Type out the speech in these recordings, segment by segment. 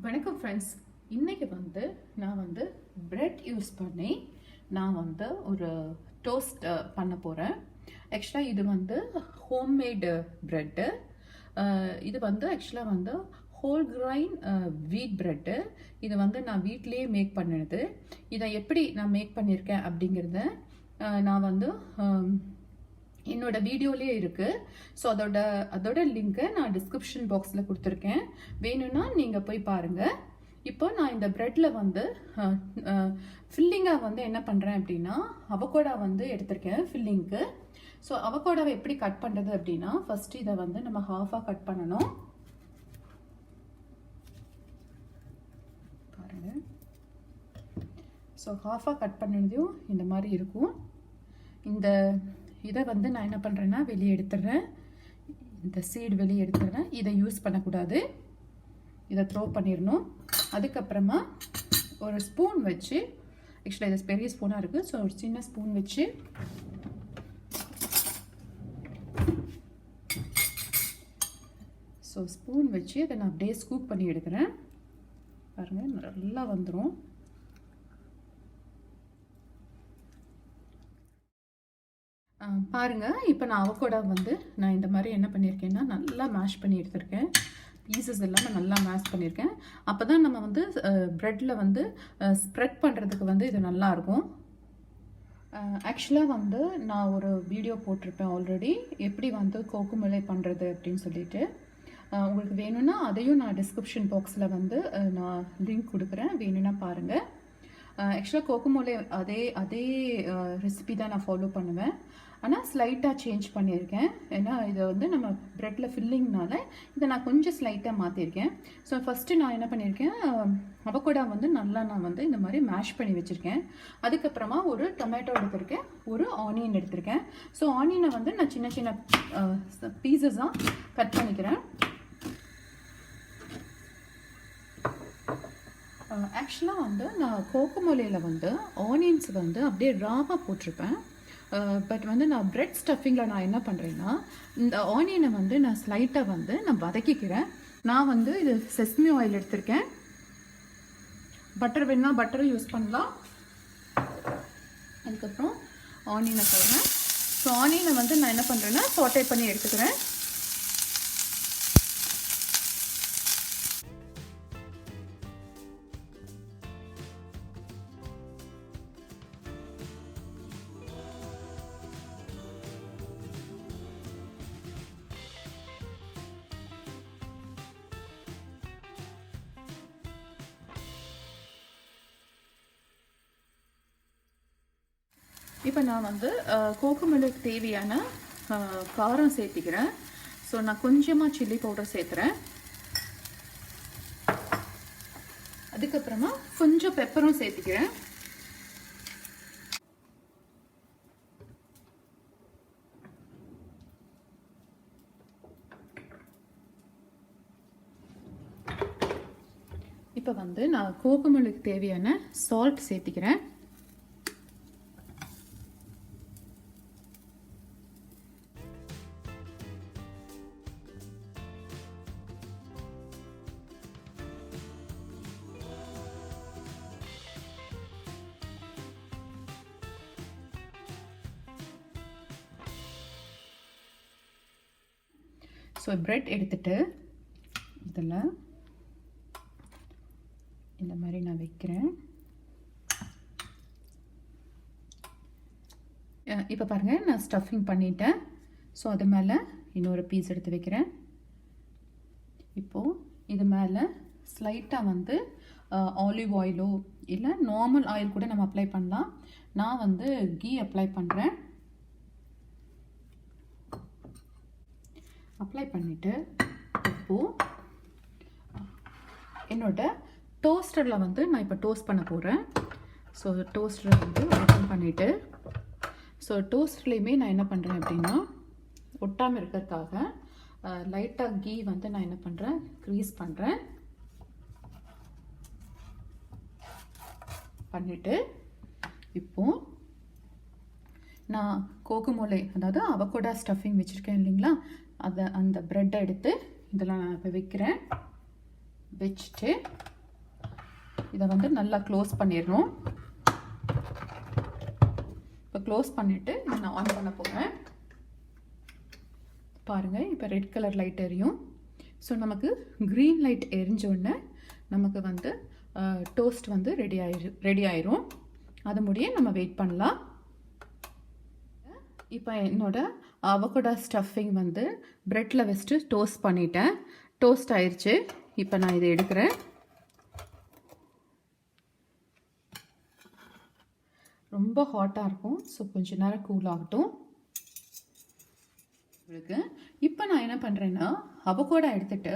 வணக்கம் ஃப்ரெண்ட்ஸ். இன்றைக்கி நான் பிரெட் யூஸ் பண்ணி நான் ஒரு டோஸ்ட் பண்ண போகிறேன். ஆக்சுவலாக இது ஹோம்மேடு ப்ரெட்டு. இது ஆக்சுவலாக ஹோல் கிரைன் வீட் ப்ரெட்டு. இது நான் வீட்டிலேயே மேக் பண்ணினது. இதை எப்படி நான் மேக் பண்ணியிருக்கேன் அப்படிங்கிறத நான் என்னோட வீடியோலேயே இருக்குது. ஸோ அதோட லிங்க்கை நான் டிஸ்கிரிப்ஷன் பாக்ஸில் கொடுத்துருக்கேன். வேணும்னா நீங்கள் போய் பாருங்கள். இப்போ நான் இந்த ப்ரெட்டில் ஃபில்லிங்காக என்ன பண்ணுறேன் அப்படின்னா அவகோடா எடுத்திருக்கேன் ஃபில்லிங்க்கு. ஸோ அவகோடாவை எப்படி கட் பண்ணுறது அப்படின்னா ஃபஸ்ட்டு இதை நம்ம ஹாஃபாக கட் பண்ணணும். பாருங்கள். ஸோ ஹாஃபாக கட் பண்ணதையும் இந்த மாதிரி இருக்கும். இந்த இதை நான் என்ன பண்ணுறேன்னா வெளியே எடுத்துடுறேன். இந்த சீடு வெளியே எடுத்துடுறேன். இதை யூஸ் பண்ணக்கூடாது, இதை த்ரோ பண்ணிடணும். அதுக்கப்புறமா ஒரு ஸ்பூன் வச்சு, ஆக்சுவலாக இது பெரிய ஸ்பூனாக இருக்குது, ஸோ ஒரு சின்ன ஸ்பூன் வச்சு இதை நான் அப்படியே ஸ்கூப் பண்ணி எடுக்கிறேன். பாருங்கள், நல்லா வந்துடும். பாருங்கள், இப்போ நான் அவகோடா நான் இந்த மாதிரி என்ன பண்ணியிருக்கேன்னா நல்லா மேஷ் பண்ணி எடுத்திருக்கேன். பீசஸ் எல்லாமே நல்லா மேஷ் பண்ணியிருக்கேன். அப்போ தான் நம்ம ப்ரெட்டில் ஸ்ப்ரெட் பண்ணுறதுக்கு இது நல்லாயிருக்கும். ஆக்சுவலாக நான் ஒரு வீடியோ போட்டிருப்பேன் ஆல்ரெடி, எப்படி கோகுமலை பண்ணுறது அப்படின்னு சொல்லிட்டு. உங்களுக்கு வேணும்னா அதையும் நான் டிஸ்கிரிப்ஷன் பாக்ஸில் நான் லிங்க் கொடுக்குறேன், வேணும்னா பாருங்கள். ஆக்சுவலாக கோகுமலை அதே ரெசிபி தான் நான் ஃபாலோ பண்ணுவேன். ஆனால் ஸ்லைட்டாக சேஞ்ச் பண்ணியிருக்கேன். ஏன்னா இதை நம்ம ப்ரெட்டில் ஃபில்லிங்னால இதை நான் கொஞ்சம் ஸ்லைட்டாக மாற்றிருக்கேன். ஸோ ஃபஸ்ட்டு நான் என்ன பண்ணியிருக்கேன், அவகோடா நல்லா நான் இந்த மாதிரி மேஷ் பண்ணி வச்சுருக்கேன். அதுக்கப்புறமா ஒரு டொமேட்டோ எடுத்திருக்கேன், ஒரு ஆனியன் எடுத்திருக்கேன். ஸோ ஆனியனை நான் சின்ன சின்ன பீசஸாக கட் பண்ணிக்கிறேன். ஆக்சுவலாக நான் கோகுமலையில் ஆனியன்ஸ் அப்படியே ராவாக போட்டிருப்பேன். பட் நான் பிரெட் ஸ்டஃபிங்கில் நான் என்ன பண்ணுறேன்னா இந்த ஆனியனை நான் ஸ்லைட்டாக நான் வதக்கிக்கிறேன். நான் இது செஸ்மி ஆயில் எடுத்திருக்கேன். பட்டர் வேணுன்னா பட்டரும் யூஸ் பண்ணலாம். அதுக்கப்புறம் ஆனியனை போடுறேன். ஸோ ஆனியனை நான் என்ன பண்ணுறேன்னா சாட்டே பண்ணி எடுத்துக்கிறேன். இப்போ நான் கோகுமலுக்கு தேவையான காரம் சேர்த்திக்கிறேன். ஸோ நான் கொஞ்சமாக சில்லி பவுடர் சேர்த்துறேன். அதுக்கப்புறமா கொஞ்சம் பெப்பரும் சேர்த்திக்கிறேன். இப்போ நான் கோகுமலுக்கு தேவையான சால்ட் சேர்த்திக்கிறேன். ஸோ பிரெட் எடுத்துட்டு இதில் இந்த மாதிரி நான் வைக்கிறேன். இப்போ பாருங்கள், நான் ஸ்டஃபிங் பண்ணிட்டேன். ஸோ அது மேலே இன்னொரு பீஸ் எடுத்து வைக்கிறேன். இப்போது இது மேலே ஸ்லைட்டாக ஆலிவ் ஆயிலோ இல்லை நார்மல் ஆயில் கூட நம்ம அப்ளை பண்ணலாம். நான் கீ அப்ளை பண்ணுறேன். அப்ளை பண்ணிவிட்டு இப்போது என்னோட டோஸ்டரில் நான் இப்போ டோஸ்ட் பண்ண போகிறேன். ஸோ டோஸ்டரை ஓப்பன் பண்ணிவிட்டு, ஸோ டோஸ்ட்லேயுமே நான் என்ன பண்ணுறேன் அப்படின்னா ஒட்டாமல் இருக்கிறதுக்காக லைட்டாக கீ நான் என்ன பண்ணுறேன், க்ரீஸ் பண்ணுறேன். பண்ணிவிட்டு இப்போது நான் கோகுமலை, அதாவது அவகோடா ஸ்டஃபிங் வச்சுருக்கேன் இல்லைங்களா, அந்த ப்ரெட்டை எடுத்து இதெல்லாம் நான் இப்போ வைக்கிறேன். வச்சுட்டு இதை வந்து நல்லா க்ளோஸ் பண்ணிடணும். இப்போ க்ளோஸ் பண்ணிவிட்டு இதை நான் ஆன் பண்ண போகிறேன். பாருங்கள், இப்போ ரெட் கலர் லைட் எரியும். ஸோ நமக்கு க்ரீன் லைட் எரிஞ்சோடனே நமக்கு வந்து டோஸ்ட் வந்து ரெடி ஆயிரும். அது முடிய நம்ம வெயிட் பண்ணலாம். இப்போ என்னோட அவகோடா ஸ்டஃபிங் வந்து ப்ரெட்டில் வச்சுட்டு டோஸ்ட் பண்ணிட்டேன். டோஸ்ட் ஆயிடுச்சு. இப்போ நான் இதை எடுக்கிறேன். ரொம்ப ஹாட்டாக இருக்கும். ஸோ கொஞ்சம் நேரம் கூல் ஆகட்டும். இப்போ நான் என்ன பண்ணுறேன்னா, அவகோடா எடுத்துகிட்டு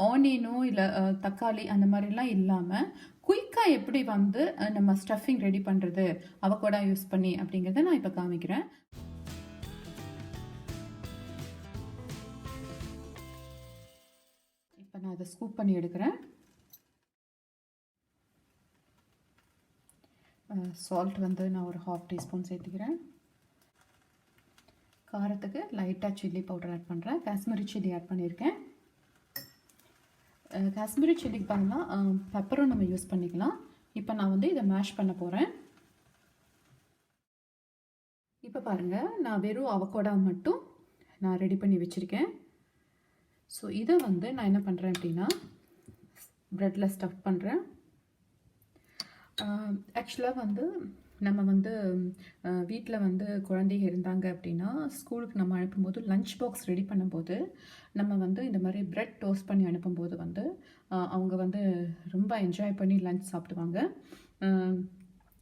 ஆனியனோ இல்லை தக்காளி அந்த மாதிரிலாம் இல்லாமல் குயிக்காக எப்படி வந்து நம்ம ஸ்டஃபிங் ரெடி பண்ணுறது அவகோடா யூஸ் பண்ணி அப்படிங்கிறத நான் இப்போ காமிக்கிறேன். இப்போ நான் அதை ஸ்கூப் பண்ணி எடுக்கிறேன். சால்ட் வந்து நான் ஒரு 1/2 டீஸ்பூன் சேர்த்துக்கிறேன். காரத்துக்கு லைட்டாக சில்லி பவுடர் ஆட் பண்ணுறேன். காஷ்மீரி சில்லி ஆட் பண்ணியிருக்கேன். காஷ்மீரி சில்லிக்கு பதிலாக பெப்பரும் நம்ம யூஸ் பண்ணிக்கலாம். இப்போ நான் வந்து இதை மேஷ் பண்ண போகிறேன். இப்போ பாருங்கள், நான் வெறும் அவகோடா மட்டும் நான் ரெடி பண்ணி வச்சுருக்கேன். ஸோ இதை வந்து நான் என்ன பண்ணுறேன் அப்படின்னா, ப்ரெட்டில் ஸ்டஃப் பண்ணுறேன். ஆக்சுவலாக வந்து நம்ம வந்து வீட்டில் வந்து குழந்தைங்க இருந்தாங்க அப்படின்னா, ஸ்கூலுக்கு நம்ம அனுப்பும்போது லஞ்ச் பாக்ஸ் ரெடி பண்ணும்போது நம்ம வந்து இந்த மாதிரி ப்ரெட் டோஸ்ட் பண்ணி அனுப்பும்போது வந்து அவங்க வந்து ரொம்ப என்ஜாய் பண்ணி லஞ்ச் சாப்பிடுவாங்க.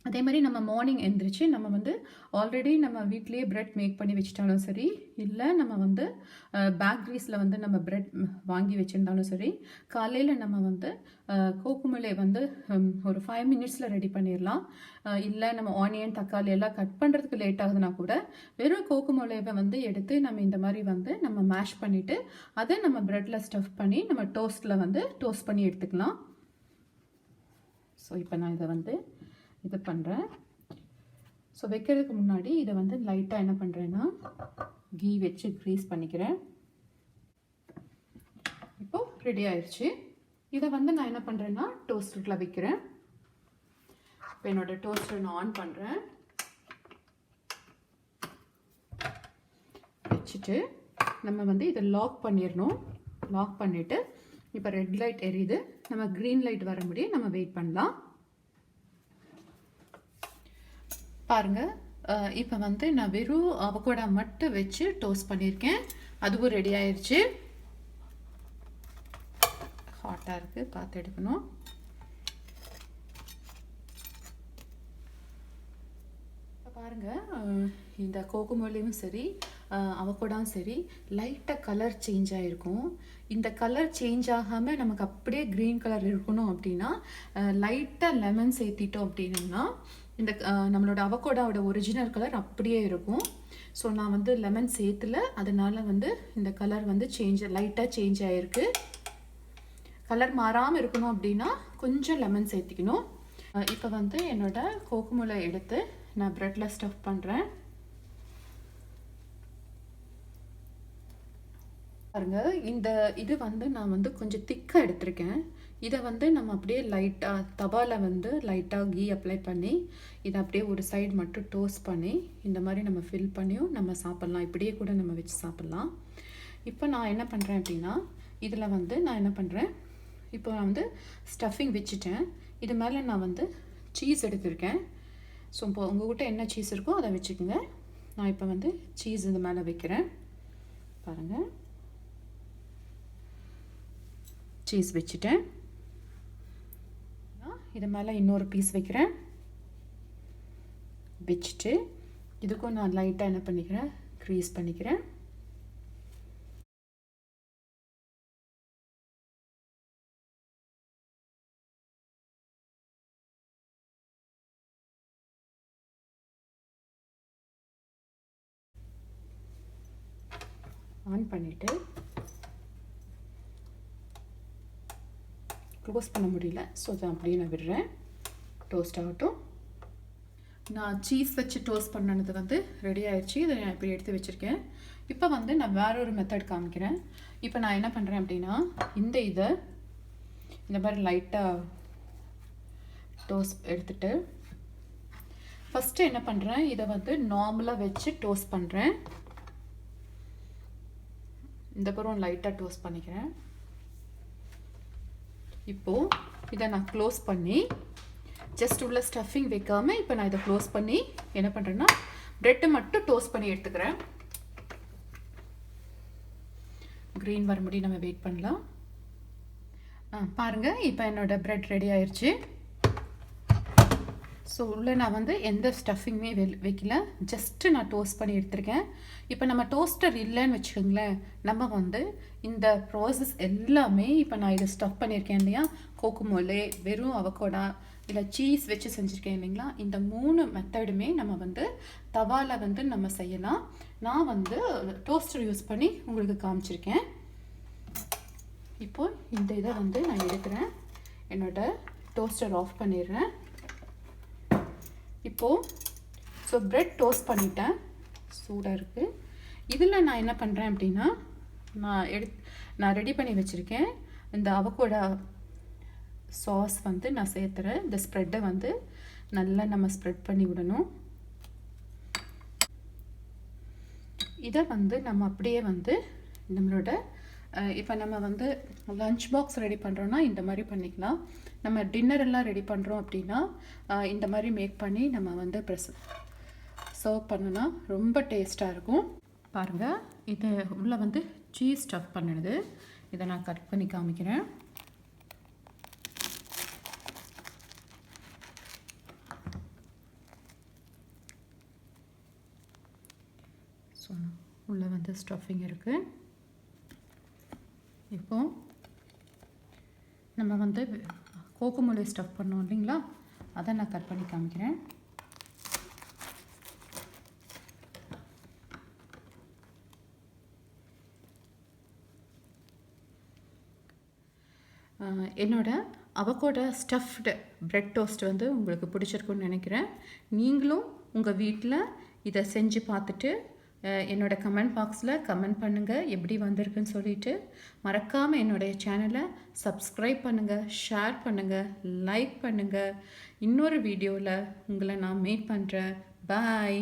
அதே மாதிரி நம்ம மார்னிங் எழுந்திரிச்சு நம்ம வந்து ஆல்ரெடி நம்ம வீட்லேயே ப்ரெட் மேக் பண்ணி வச்சுட்டாலும் சரி, இல்லை நம்ம வந்து பேக்கரிஸில் வந்து நம்ம ப்ரெட் வாங்கி வச்சுருந்தாலும் சரி, காலையில் நம்ம வந்து கோகுமிலே வந்து ஒரு 5 மினிட்ஸில் ரெடி பண்ணிடலாம். இல்லை நம்ம ஆனியன் தக்காளி எல்லாம் கட் பண்ணுறதுக்கு லேட் ஆகுதுன்னா கூட வெறும் கோகுமிலேவை வந்து எடுத்து நம்ம இந்த மாதிரி வந்து நம்ம மேஷ் பண்ணிவிட்டு அதை நம்ம ப்ரெட்டில் ஸ்டஃப் பண்ணி நம்ம டோஸ்ட்டில் வந்து டோஸ்ட் பண்ணி எடுத்துக்கலாம். ஸோ இப்போ நான் இதை வந்து இது பண்ணுறேன். ஸோ வைக்கிறதுக்கு முன்னாடி இதை வந்து லைட்டாக என்ன பண்ணுறேன்னா கீ வச்சு க்ரீஸ் பண்ணிக்கிறேன். இப்போது ரெடி ஆயிடுச்சு. இதை வந்து நான் என்ன பண்ணுறேன்னா டோஸ்டரில் வைக்கிறேன். இப்போ என்னோடய டோஸ்டரை நான் ஆன் பண்ணுறேன். வச்சுட்டு நம்ம வந்து இதை லாக் பண்ணிடணும். லாக் பண்ணிவிட்டு இப்போ ரெட் லைட் எரியுது. நம்ம க்ரீன் லைட் வர முடியும் நம்ம வெயிட் பண்ணலாம். பாருங்கள், இப்போ வந்து நான் வெறும் அவகோடா மட்டும் வச்சு டோஸ்ட் பண்ணியிருக்கேன். அதுவும் ரெடி ஆயிடுச்சு. ஹாட்டாக இருக்குது, பார்த்து எடுக்கணும். பாருங்கள், இந்த கோகுமோலையும் சரி அவகோடாவும் சரி லைட்டாக கலர் சேஞ்ச் ஆகிருக்கும். இந்த கலர் சேஞ்ச் ஆகாமல் நமக்கு அப்படியே க்ரீன் கலர் இருக்கணும் அப்படின்னா லைட்டாக லெமன் சேர்த்திட்டோம் அப்படின்னா இந்த நம்மளோட அவகோடாவோட ஒரிஜினல் கலர் அப்படியே இருக்கும். ஸோ நான் வந்து லெமன் சேர்த்துல, அதனால வந்து இந்த கலர் வந்து லைட்டாக சேஞ்ச் ஆகிருக்கு. கலர் மாறாமல் இருக்கணும் அப்படின்னா கொஞ்சம் லெமன் சேர்த்திக்கணும். இப்போ வந்து என்னோட கோகுமோலை எடுத்து நான் ப்ரெட்டில் ஸ்டஃப் பண்ணுறேன். பாருங்க, இந்த இது வந்து நான் வந்து கொஞ்சம் திக்காக எடுத்திருக்கேன். இதை வந்து நம்ம அப்படியே லைட்டாக தவாவில் வந்து லைட்டாக கீ அப்ளை பண்ணி இதை அப்படியே ஒரு சைடு மட்டும் டோஸ்ட் பண்ணி இந்த மாதிரி நம்ம ஃபில் பண்ணியும் நம்ம சாப்பிட்லாம். இப்படியே கூட நம்ம வச்சு சாப்பிட்லாம். இப்போ நான் என்ன பண்ணுறேன் அப்படின்னா, இதில் வந்து நான் என்ன பண்ணுறேன், இப்போ நான் வந்து ஸ்டஃபிங் வச்சுட்டேன். இது மேலே நான் வந்து சீஸ் எடுத்திருக்கேன். ஸோ இப்போ உங்கள்கிட்ட என்ன சீஸ் இருக்கோ அதை வச்சுக்கோங்க. நான் இப்போ வந்து சீஸ் இது மேலே வைக்கிறேன். பாருங்கள், சீஸ் வச்சுட்டேன். இது மேலே இன்னொரு பீஸ் வைக்கிறேன். வச்சுட்டு இதுக்கும் நான் லைட்டாக என்ன பண்ணிக்கிறேன், க்ரீஸ் பண்ணிக்கிறேன். ஆன் பண்ணிவிட்டு க்ளோஸ் பண்ண முடியல, ஸோ அதை அப்படியே நான் விடுறேன். டோஸ்ட் ஆகட்டும். நான் சீஸ் வச்சு டோஸ்ட் பண்ணது வந்து ரெடி ஆயிடுச்சு. இதை நான் இப்படி எடுத்து வச்சுருக்கேன். இப்போ வந்து நான் வேற ஒரு மெத்தட் காமிக்கிறேன். இப்போ நான் என்ன பண்ணுறேன் அப்படின்னா, இதை இந்த மாதிரி லைட்டாக டோஸ்ட் எடுத்துட்டு ஃபஸ்ட்டு என்ன பண்ணுறேன், இதை வந்து நார்மலாக வச்சு டோஸ்ட் பண்ணுறேன். இந்த புறம் லைட்டாக டோஸ்ட் பண்ணிக்கிறேன். இப்போது இதை நான் க்ளோஸ் பண்ணி ஜஸ்ட் உள்ள ஸ்டஃபிங் வைக்காமல் இப்போ நான் இதை க்ளோஸ் பண்ணி என்ன பண்ணுறேன்னா ப்ரெட்டை மட்டும் டோஸ்ட் பண்ணி எடுத்துக்கிறேன். க்ரீன் வர முடியும், நம்ம வெயிட் பண்ணலாம். பாருங்கள், இப்போ என்னோடய ப்ரெட் ரெடி ஆயிடுச்சு. ஸோ உள்ளே நான் வந்து எந்த ஸ்டஃபிங்குமே வைக்கல, ஜஸ்ட்டு நான் டோஸ்ட் பண்ணி எடுத்துருக்கேன். இப்போ நம்ம டோஸ்டர் இல்லைன்னு வச்சுக்கோங்களேன், நம்ம வந்து இந்த ப்ராசஸ் எல்லாமே இப்போ நான் இதை ஸ்டஃப் பண்ணியிருக்கேன் இல்லையா, கோகுமோலே, வெறும் அவகோடா இல்லை சீஸ் வச்சு செஞ்சுருக்கேன் இல்லைங்களா, இந்த 3 மெத்தடுமே நம்ம வந்து தவாவில் வந்து நம்ம செய்யலாம். நான் வந்து டோஸ்டர் யூஸ் பண்ணி உங்களுக்கு காமிச்சிருக்கேன். இப்போது இந்த இதை வந்து நான் எடுக்கிறேன், என்னோடய டோஸ்டர் ஆஃப் பண்ணிடுறேன். இப்போது ஸோ ப்ரெட் டோஸ்ட் பண்ணிட்டேன், சூடாக இருக்குது. இதில் நான் என்ன பண்ணுறேன் அப்படின்னா, நான் ரெடி பண்ணி வச்சுருக்கேன் இந்த அவகோடா சாஸ் வந்து நான் சேர்த்துறேன். இந்த ஸ்ப்ரெட்டை வந்து நல்லா நம்ம ஸ்ப்ரெட் பண்ணி விடணும். இதை வந்து நம்ம அப்படியே வந்து நம்மளோட இப்போ நம்ம வந்து லஞ்ச் பாக்ஸ் ரெடி பண்ணுறோன்னா இந்த மாதிரி பண்ணிக்கலாம். நம்ம டின்னர் எல்லாம் ரெடி பண்ணுறோம் அப்படின்னா இந்த மாதிரி மேக் பண்ணி நம்ம வந்து சர்வ் பண்ணோன்னா ரொம்ப டேஸ்ட்டாக இருக்கும். பாருங்கள், இது உள்ளே வந்து சீஸ் ஸ்டஃப் பண்ணுது. இதை நான் கட் பண்ணி காமிக்கிறேன். ஸோ உள்ளே வந்து ஸ்டஃபிங் இருக்குது. இப்போ நம்ம வந்து கோகுமோலே ஸ்டஃப் பண்ணோம் இல்லைங்களா, அதை நான் கட் பண்ணி காமிக்கிறேன். என்னோட அவகோடா ஸ்டஃப்டு ப்ரெட் டோஸ்ட் வந்து உங்களுக்கு பிடிச்சிருக்குன்னு நினைக்கிறேன். நீங்களும் உங்கள் வீட்டில் இதை செஞ்சு பார்த்துட்டு என்னோடய கமெண்ட் பாக்ஸில் கமெண்ட் பண்ணுங்கள் எப்படி வந்திருக்குன்னு சொல்லிவிட்டு. மறக்காமல் என்னுடைய சேனலை சப்ஸ்கிரைப் பண்ணுங்கள், ஷேர் பண்ணுங்கள், லைக் பண்ணுங்கள். இன்னொரு வீடியோவில் உங்களை நான் மீட் பண்ணுறேன். பாய்.